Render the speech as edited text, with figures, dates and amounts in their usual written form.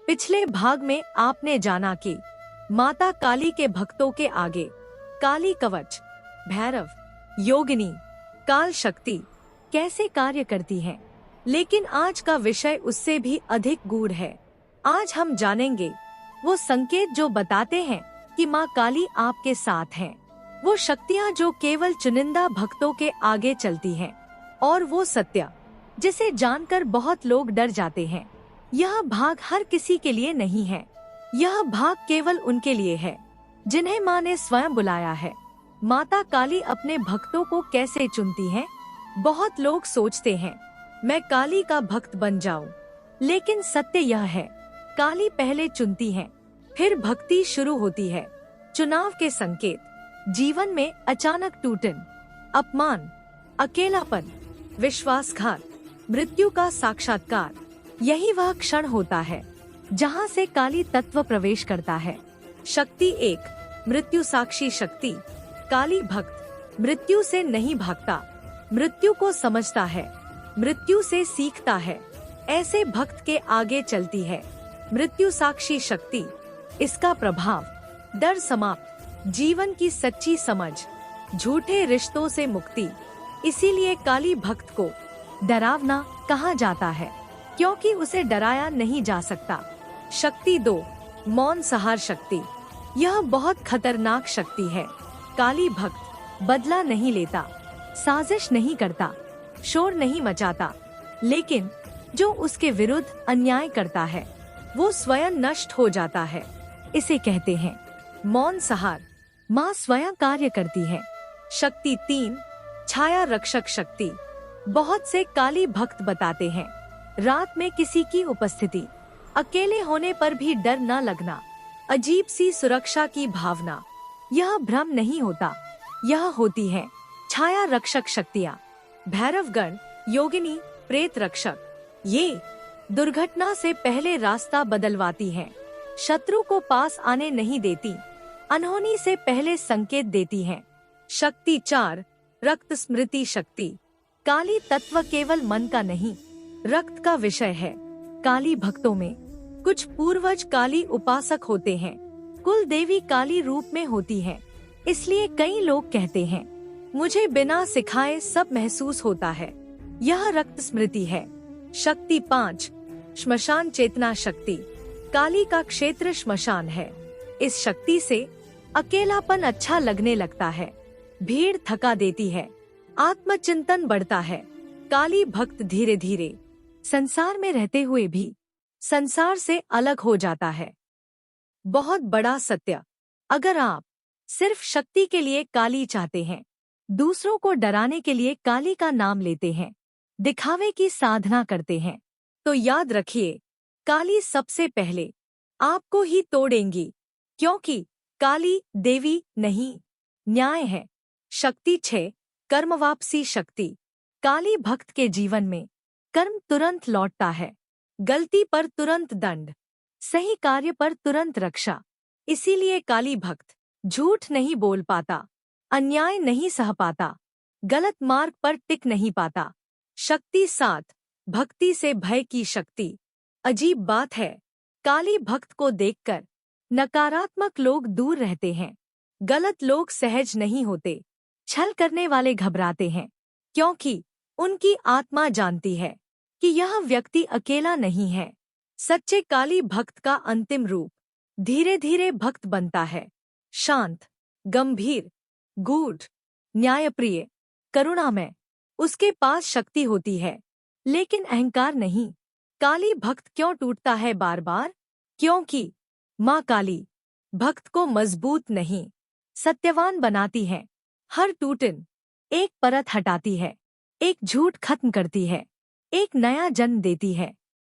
पिछले भाग में आपने जाना कि माता काली के भक्तों के आगे काली कवच, भैरव, योगिनी, काल शक्ति कैसे कार्य करती हैं। लेकिन आज का विषय उससे भी अधिक गूढ़ है। आज हम जानेंगे वो संकेत जो बताते हैं कि माँ काली आपके साथ हैं, वो शक्तियाँ जो केवल चुनिंदा भक्तों के आगे चलती हैं, और वो सत्य जिसे जानकर बहुत लोग डर जाते हैं। यह भाग हर किसी के लिए नहीं है, यह भाग केवल उनके लिए है जिन्हें माँ ने स्वयं बुलाया है। माता काली अपने भक्तों को कैसे चुनती हैं? बहुत लोग सोचते हैं मैं काली का भक्त बन जाऊं, लेकिन सत्य यह है काली पहले चुनती हैं, फिर भक्ति शुरू होती है। चुनाव के संकेत जीवन में अचानक टूटन, अपमान, अकेलापन, विश्वासघात, मृत्यु का साक्षात्कार, यही वह क्षण होता है जहां से काली तत्व प्रवेश करता है। शक्ति एक, मृत्यु साक्षी शक्ति। काली भक्त मृत्यु से नहीं भागता, मृत्यु को समझता है, मृत्यु से सीखता है, ऐसे भक्त के आगे चलती है। मृत्यु साक्षी शक्ति, इसका प्रभाव डर समाप्त, जीवन की सच्ची समझ, झूठे रिश्तों से मुक्ति। इसीलिए काली भक्त को डरावना कहा जाता है, क्योंकि उसे डराया नहीं जा सकता। शक्ति दो, मौन सहार शक्ति। यह बहुत खतरनाक शक्ति है। काली भक्त बदला नहीं लेता, साजिश नहीं करता, शोर नहीं मचाता, लेकिन जो उसके विरुद्ध अन्याय करता है वो स्वयं नष्ट हो जाता है। इसे कहते हैं मौन सहार। माँ स्वयं कार्य करती है। शक्ति तीन, छाया रक्षक शक्ति। बहुत से काली भक्त बताते हैं रात में किसी की उपस्थिति, अकेले होने पर भी डर न लगना, अजीब सी सुरक्षा की भावना। यह भ्रम नहीं होता, यह होती है छाया रक्षक शक्तियाँ। भैरवगण, योगिनी, प्रेत रक्षक, ये दुर्घटना से पहले रास्ता बदलवाती हैं, शत्रु को पास आने नहीं देती, अनहोनी से पहले संकेत देती हैं। शक्ति चार, रक्त स्मृति शक्ति। काली तत्व केवल मन का नहीं, रक्त का विषय है। काली भक्तों में कुछ पूर्वज काली उपासक होते हैं, कुल देवी काली रूप में होती है। इसलिए कई लोग कहते हैं मुझे बिना सिखाए सब महसूस होता है, यह रक्त स्मृति है। शक्ति पाँच, श्मशान चेतना शक्ति। काली का क्षेत्र श्मशान है। इस शक्ति से अकेलापन अच्छा लगने लगता है, भीड़ थका देती है, आत्मचिंतन बढ़ता है। काली भक्त धीरे धीरे संसार में रहते हुए भी संसार से अलग हो जाता है। बहुत बड़ा सत्य, अगर आप सिर्फ शक्ति के लिए काली चाहते हैं, दूसरों को डराने के लिए काली का नाम लेते हैं, दिखावे की साधना करते हैं, तो याद रखिए काली सबसे पहले आपको ही तोड़ेंगी, क्योंकि काली देवी नहीं, न्याय है। शक्ति छह, कर्म वापसी शक्ति। काली भक्त के जीवन में कर्म तुरंत लौटता है, गलती पर तुरंत दंड, सही कार्य पर तुरंत रक्षा। इसीलिए काली भक्त झूठ नहीं बोल पाता, अन्याय नहीं सह पाता, गलत मार्ग पर टिक नहीं पाता। शक्ति सात, भक्ति से भय की शक्ति। अजीब बात है, काली भक्त को देखकर नकारात्मक लोग दूर रहते हैं, गलत लोग सहज नहीं होते, छल करने वाले घबराते हैं, क्योंकि उनकी आत्मा जानती है कि यह व्यक्ति अकेला नहीं है। सच्चे काली भक्त का अंतिम रूप धीरे धीरे भक्त बनता है, शांत, गंभीर, गूढ़, न्यायप्रिय, करुणामय। उसके पास शक्ति होती है, लेकिन अहंकार नहीं। काली भक्त क्यों टूटता है बार बार? क्योंकि माँ काली भक्त को मजबूत नहीं, सत्यवान बनाती है। हर टूटन एक परत हटाती है, एक झूठ खत्म करती है, एक नया जन्म देती है।